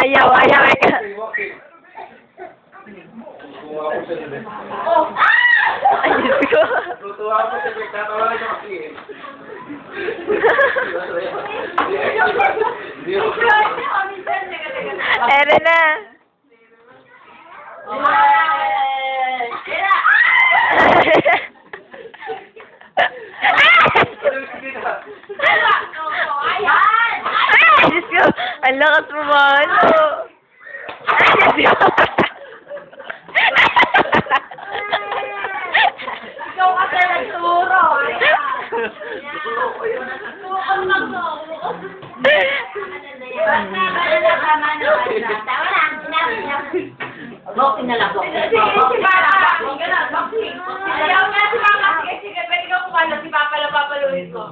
Ayaw ka. Oh! Ay, Diyos ko. Tutuwa ako sa pagkatawa niya kasi eh. Ere na. Ay, Diyos ko. Ang lakas mo ba? Ano? Ay, Diyos ko. Ikaw kasi nagturo. Boxing na lang, boxing. Si Papa. Boxing. Ayaw nga si Papa. Sige, pwede ka kumala. Si Papa lang papaluin ko.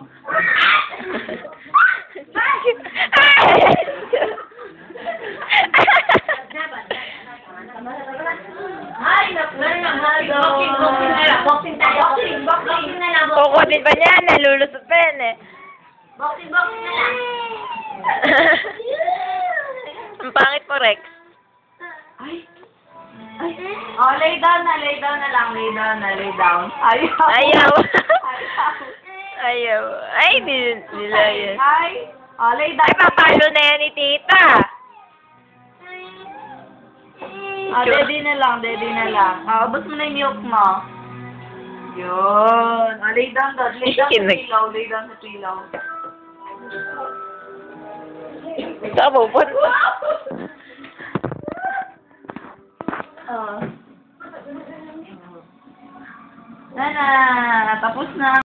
Ay, boxing na lang. Boxing tayo. Boxing na lang. Kukunin pa niya. Nalulusot pa yan eh. Boxing na lang. Ang pangit mo, Rex. Ay. Ay. Oh, lay down na lang. Lay down. Ayaw. Ayaw. Ayaw. Ayaw. Ay, nila yan. Ay. Oh, lay down. Ay, papalo na yan ni tita. Oh, daddy na lang. Oh, ubos mo na yung milk mo. Yun. Oh, lay down doon. Lay down sa pillow. Saan mo po? Oh. Nana, tapos na.